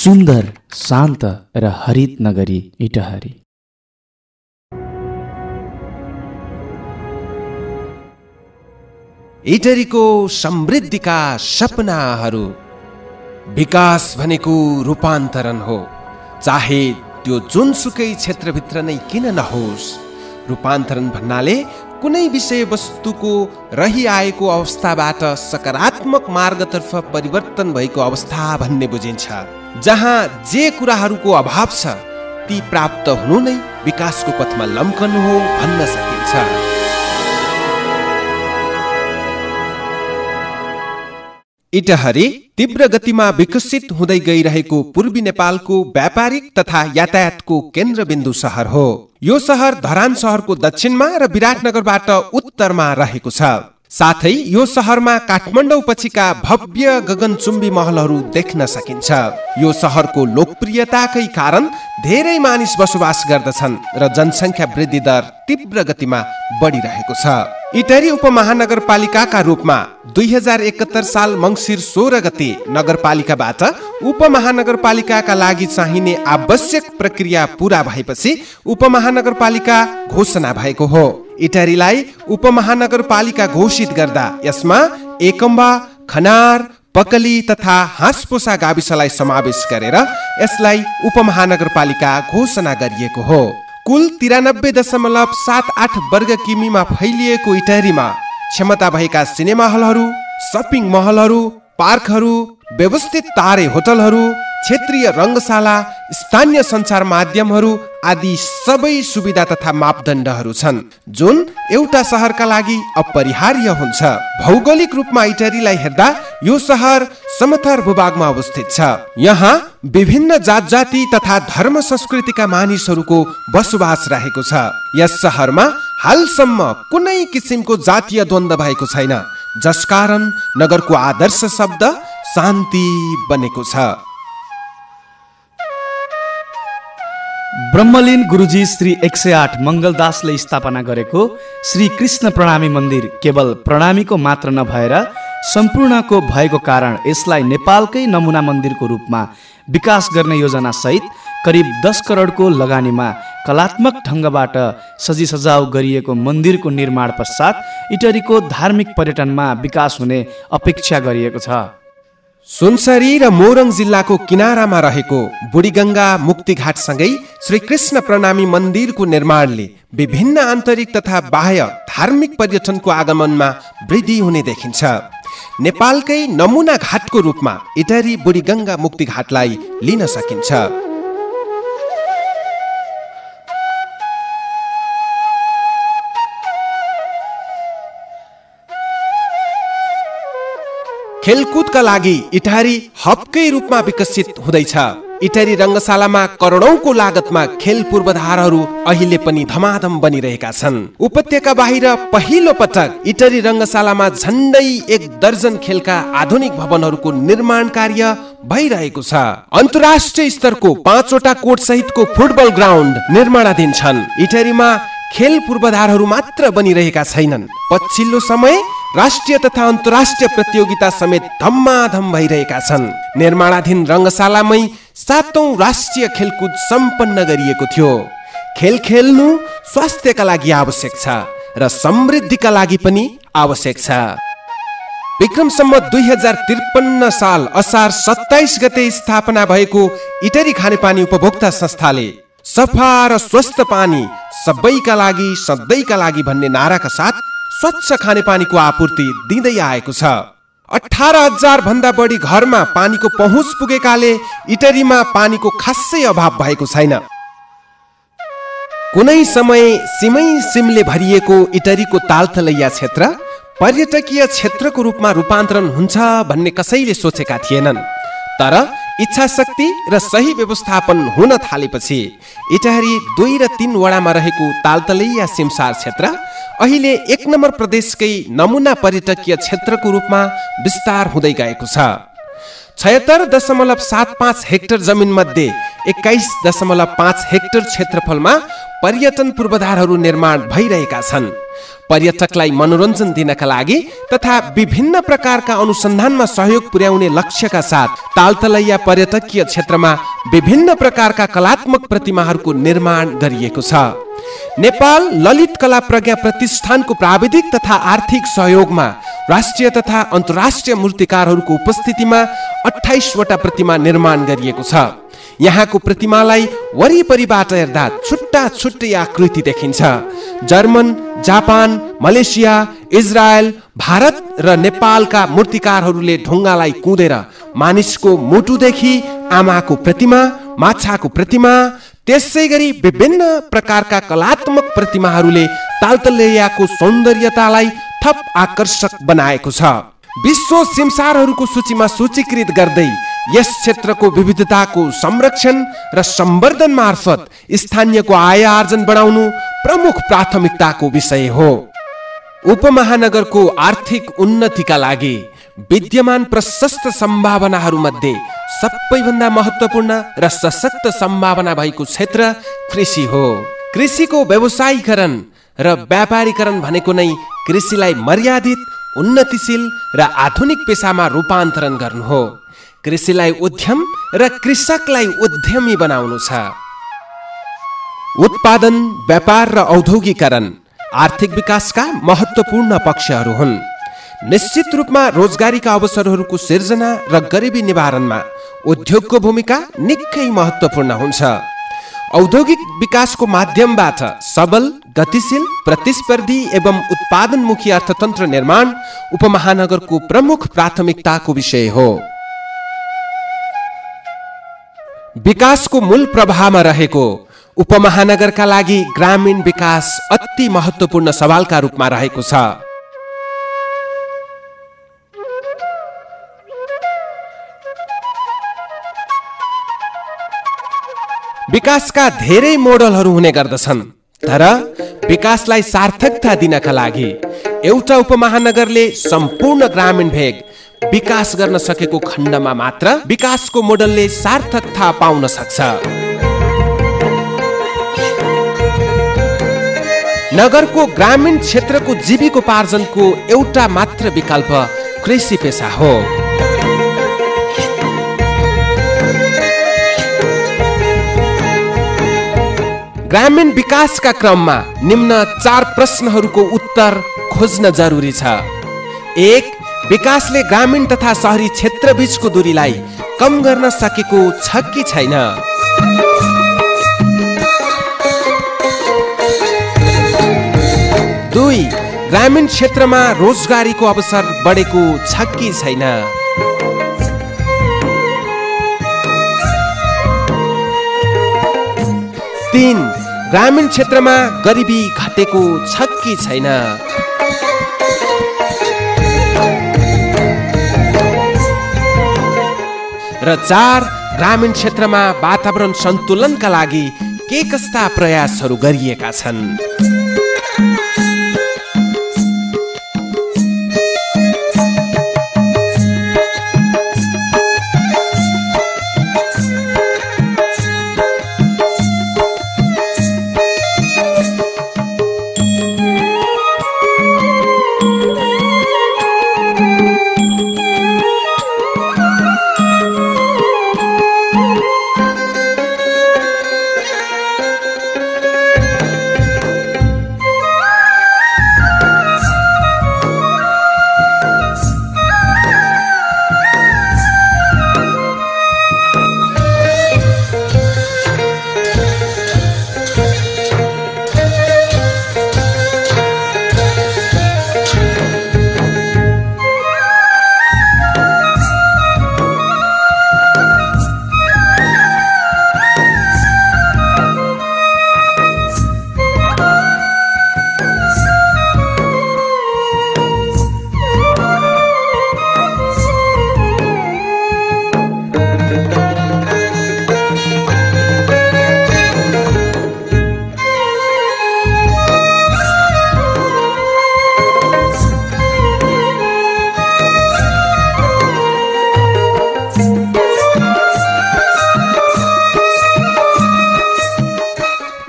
सुन्दर, शान्त र हरित नगरी इटहरी। इटहरीको समृद्धिका सपनाहरू। विकास भनेको रूपान्तरण हो, चाहे त्यो जुनसुकै क्षेत्रभित्र नै किन नहोस्। रूपान्तरण भन्नाले कुनै विषयवस्तुको रहिआएको अवस्थाबाट सकारात्मक मार्गतर्फ परिवर्तन भएको अवस्था भन्ने बुझिन्छ। जहाँ जे कुराहरूको अभाव छ ती प्राप्त हुनु नै विकासको पथमा लम्कनु हो भन्न सकिन्छ। इटहरी तीव्र गतिमा विकसित हुँदै गइरहेको पूर्वी नेपालको व्यापारिक तथा यातायातको केन्द्रबिन्दु सहर हो। यो सहर धरान सहरको दक्षिणमा र विराटनगरबाट उत्तरमा रहेको छ। साथै यो सहरमा काठमाडौँ पछिका भव्य गगनचुम्बी महलहरू देख्न सकिन्छ। यो सहरको लोकप्रियताकै कारण धेरै मानिस बसोबास गर्दछन् र जनसङ्ख्या वृद्धि दर तीव्र गतिमा बढिरहेको छ। इटहरी उपमहानगरपालिकाका रूपमा 2071 साल मङ्सिर 16 गते नगरपालिकाबाट उपमहानगरपालिकाका लागि चाहिने आवश्यक प्रक्रिया पूरा भएपछि उपमहानगरपालिका घोषणा भएको हो। इटहरीलाई उपमहानगरपालिका घोषित गर्दा यसमा एकम्बा, खनार, पकली तथा हाँसपोसा गाविसलाई समावेश गरेर यसलाई उपमहानगरपालिका घोषणा गरिएको हो। कुल 93.78 वर्ग किमीमा फैलिएको इटहरीमा क्षमता भएका सिनेमा हलहरू, सपिङ महलहरू, पार्कहरू, व्यवस्थित तारे होटलहरू, क्षेत्रीय रङ्गशाला, स्थानीय सञ्चार माध्यमहरू आदि सबै सुविधा तथा मापदण्डहरू छन् जुन एउटा सहरका लागि अपरिहार्य हुन्छ। भौगोलिक रूपमा इटहरीलाई हेर्दा यो सहर समथर भूभागमा अवस्थित छ। यहाँ विभिन्न जात जाति तथा धर्म संस्कृतिका मानिसहरूको बसोबास रहेको छ। यस सहरमा हालसम्म कुनै किसिमको जातीय द्वन्द्व भएको छैन, जसकारण नगरको आदर्श शब्द शान्ति बनेको छ। ब्रह्मलीन गुरुजी श्री 108 मङ्गलदासले स्थापना गरेको श्री कृष्ण प्रणामी मन्दिर केवल प्रणामीको मात्र नभएर सम्पूर्णको भएको कारण यसलाई नेपालकै नमुना मन्दिरको रूपमा विकास गर्ने योजना सहित करिब 10 करोडको लगानीमा कलात्मक ढङ्गबाट सजिसजाउ गरिएको मन्दिरको निर्माण पश्चात इटहरीको धार्मिक पर्यटनमा विकास हुने अपेक्षा गरिएको छ। सुनसरी र मोरङ जिल्लाको किनारामा रहेको बुढीगङ्गा मुक्तिघाटसँगै श्री कृष्ण प्रणामी मन्दिरको निर्माणले विभिन्न आन्तरिक तथा बाह्य धार्मिक पर्यटनको आगमनमा वृद्धि हुने देखिन्छ। नेपालकै नमुना घाटको रूपमा इटहरी बुढीगङ्गा मुक्तिघाटलाई लिन सकिन्छ। खेलकुदका लागि इटहरी हबकै रूपमा विकसित हुँदैछ। इटहरी रङ्गशालामा करोडौंको लागतमा खेल पूर्वाधारहरू अहिले पनि धमाधम बनिरहेका छन्। उपत्यका बाहिर पहिलो पटक इटहरी रङ्गशालामा झन्डै 1 दर्जन खेलका आधुनिक भवनहरूको निर्माण कार्य भइरहेको छ। अन्तर्राष्ट्रिय स्तरको 5 वटा कोर्ट सहितको फुटबल ग्राउन्ड निर्माणाधीन छन्। इटहरीमा खेल पूर्वाधारहरू मात्र बनिरहेका छैनन्, पछिल्लो समय राष्ट्रिय तथा अन्तर्राष्ट्रिय प्रतियोगिता समेत धमाधम भइरहेका छन्। निर्माणाधीन रङ्गशालामै 7औं राष्ट्रिय खेलकुद सम्पन्न गरिएको थियो। खेल खेल्नु स्वास्थ्यका लागि आवश्यक छ र समृद्धिका लागि पनि आवश्यक छ। विक्रम सम्वत 2053 साल असार 27 गते स्थापना भएको इटहरी खानेपानी उपभोक्ता संस्थाले सफा र स्वस्थ पानी सबैका लागि सधैँका लागि भन्ने नाराका साथ स्वच्छ खानेपानीको आपूर्ति दिँदै आएको छ। 18,000 भन्दा बढी घरमा पानीको पहुँच पुगेकाले इटहरीमा पानीको खासै अभाव भएको छैन। कुनै समय सिमै सिमले भरिएको इटहरीको तालतलैया क्षेत्र पर्यटकीय क्षेत्रको रूपमा रूपान्तरण हुन्छ भन्ने कसैले सोचेका थिएनन्। तर इच्छा शक्ति र सही व्यवस्थापन हुन थालेपछि इटहरी 2 र 3 वडामा रहेको तालतलैया सिमसार क्षेत्र अहिले 1 नम्बर प्रदेशकै नमुना पर्यटकीय क्षेत्रको रूपमा विस्तार हुँदै गएको छ। 76.75 हेक्टर जमिन मध्ये 21.5 हेक्टर क्षेत्रफलमा पर्यटन पूर्वाधारहरू निर्माण भइरहेका छन्। पर्यटकलाई मनोरञ्जन दिनका लागि तथा विभिन्न प्रकारका अनुसन्धानमा सहयोग पुर्याउने लक्ष्यका साथ तालतलैया पर्यटकीय क्षेत्रमा विभिन्न प्रकारका कलात्मक प्रतिमाहरूको निर्माण गरिएको छ। नेपाल ललित कला प्रज्ञा प्रतिष्ठानको प्राविधिक तथा आर्थिक सहयोगमा राष्ट्रिय तथा अन्तर्राष्ट्रिय मूर्तिकारहरूको उपस्थितिमा 28 वटा प्रतिमा निर्माण गरिएको छ। यहाँको प्रतिमालाई वरिपरिबाट हेर्दा छुट्टा छुट्टै आकृति देखिन्छ। German, Japan, Malaysia, Israel, Bharat र नेपालका मूर्तिकारहरूले ढुङ्गालाई कुँदेर मानिसको मुटुदेखि आमाको प्रतिमा, माछाको प्रतिमा, त्यसै गरी विभिन्न प्रकारका कलात्मक प्रतिमाहरूले तालतलैयाको सौन्दर्यतालाई थप आकर्षक बनाएको छ। विश्व सिमसारहरूको सूचीमा सूचीकृत गर्दै यस क्षेत्रको विविधताको संरक्षण र सम्वर्धन मार्फत स्थानीयको आय आर्जन बढाउनु प्रमुख प्राथमिकताको विषय हो। उपमहानगरको आर्थिक उन्नतिका लागि विद्यमान प्रशस्त सम्भावनाहरूमध्ये सबैभन्दा महत्त्वपूर्ण र सशक्त सम्भावना भएको क्षेत्र कृषि हो। कृषिको व्यवसायीकरण र व्यापारीकरण भनेको नै कृषिलाई मर्यादित, उन्नतिशील र आधुनिक पेसामा रूपान्तरण गर्नु हो। कृषिलाई उद्यम र कृषकलाई उद्यमी बनाउनु छ। उत्पादन, व्यापार र औद्योगिकरण आर्थिक विकासका महत्त्वपूर्ण पक्षहरू हुन्। निश्चित रूपमा रोजगारीका अवसरहरूको सिर्जना र गरिबी निवारणमा उद्योगको भूमिका निकै महत्त्वपूर्ण हुन्छ। औद्योगिक विकासको माध्यमबाट सबल, गतिशील, प्रतिस्पर्धी एवं उत्पादनमुखी अर्थतन्त्र निर्माण उपमहानगरको प्रमुख प्राथमिकताको विषय हो। विकासको मूल प्रवाहमा रहेको उपमहानगरका लागि ग्रामीण विकास अति महत्त्वपूर्ण सवालका रूपमा रहेको छ। विकासका धेरै मोडलहरू हुने गर्दछन्, तर विकासलाई सार्थकता दिनका लागि एउटा उपमहानगरले सम्पूर्ण ग्रामीण भेग विकास गर्न सकेको खण्डमा मात्र विकासको मोडलले सार्थकता पाउन सक्छ। नगरको ग्रामीण क्षेत्रको जीविकोपार्जनको एउटा मात्र विकल्प कृषि पेसा हो। ग्रामीण विकासका क्रममा निम्न 4 प्रश्नहरूको उत्तर खोज्न जरुरी छ। 1. विकासले ग्रामीण तथा शहरी क्षेत्र बीचको दूरीलाई कम गर्न सकेको छ कि छैन? 2. ग्रामीण क्षेत्रमा रोजगारीको अवसर बढेको छ कि छैन? 3. ग्रामीण क्षेत्रमा गरिबी घटेको छ कि छैन? र 4. ग्रामीण क्षेत्रमा वातावरण सन्तुलनका लागि के कस्ता प्रयासहरू गरिएका छन्?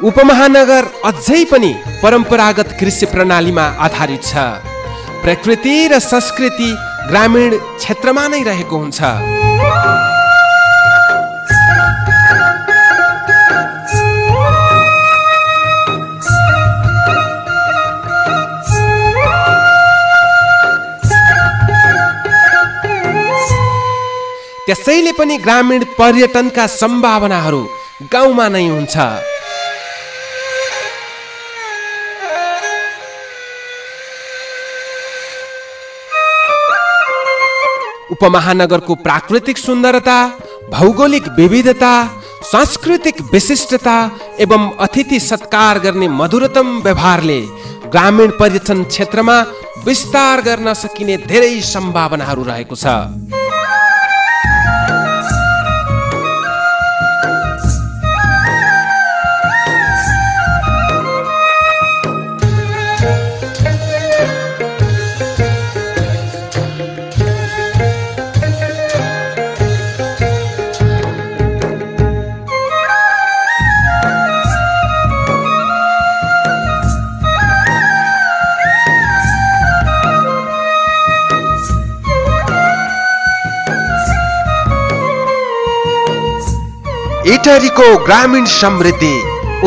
उपमहानगर अझै पनि परम्परागत कृषि प्रणालीमा आधारित छ। प्रकृति र संस्कृति ग्रामीण क्षेत्रमा नै रहेको हुन्छ। त्यसैले पनि ग्रामीण पर्यटनका सम्भावनाहरू गाउँमा नै हुन्छ। उपमहानगरको प्राकृतिक सुन्दरता, भौगोलिक विविधता, सांस्कृतिक विशिष्टता एवं अतिथि सत्कार गर्ने मधुरतम व्यवहारले ग्रामीण पर्यटन क्षेत्रमा विस्तार गर्न सकिने धेरै सम्भावनाहरू रहेको छ। इटहरीको ग्रामीण समृद्धि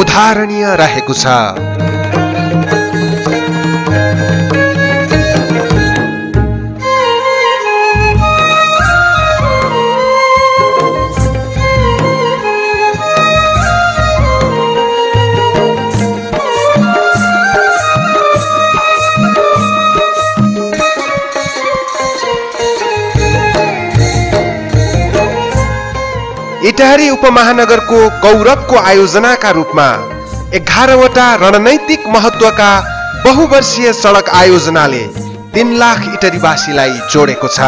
उदाहरणीय रहेको छ। इटहरी उपमहानगरको गौरवको आयोजनाका रूपमा 11वटा रणनैतिक महत्वका बहुवर्षीय सडक आयोजनाले 3 लाख इटहरीवासीलाई जोडेको छ।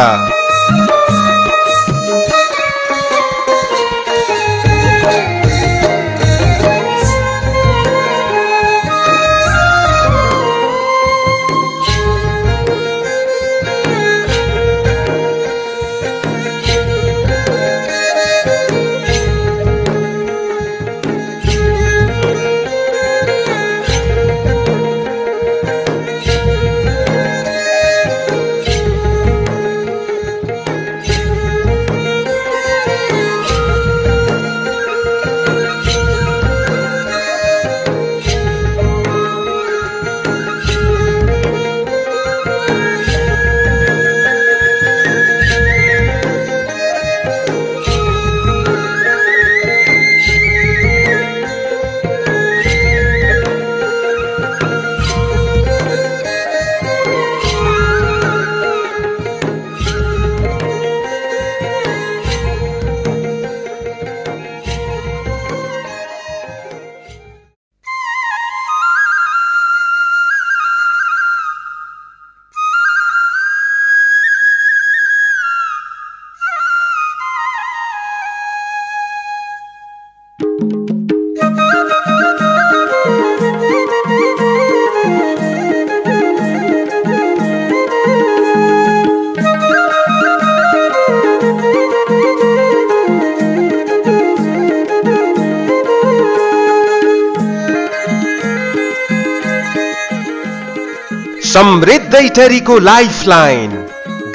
समृद्ध इटहरीको लाइफलाइन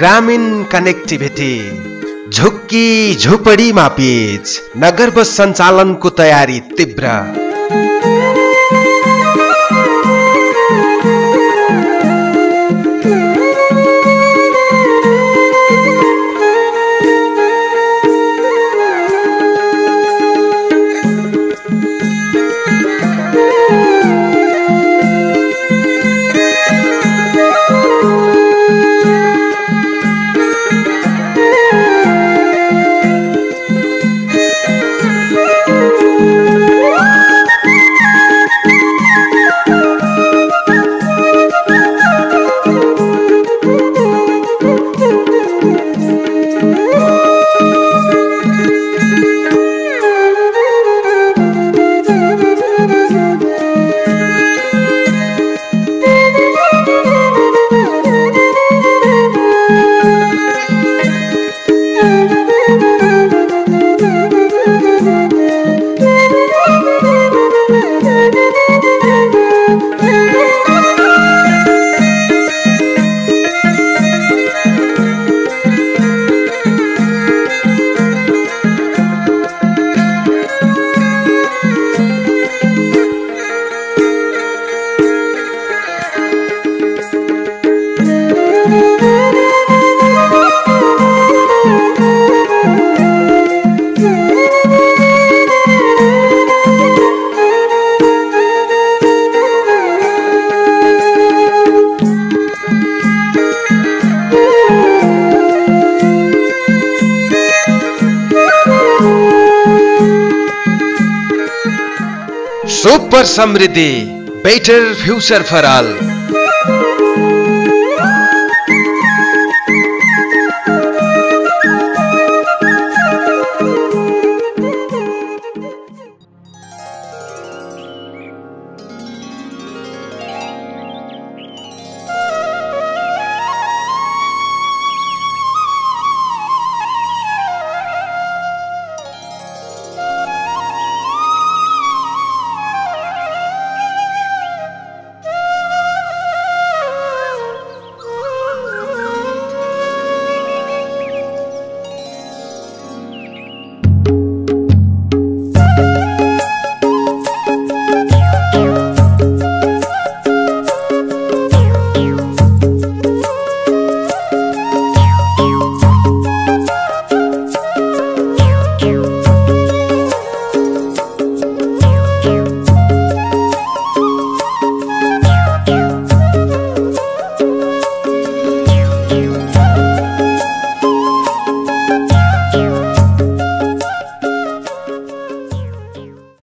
ग्रामीण कनेक्टिभिटी, झुक्की झुपडीमा पिच, नगर बस सञ्चालनको तयारी तीव्र। सुपर समृद्धि, बेटर फ्यूचर फर अल।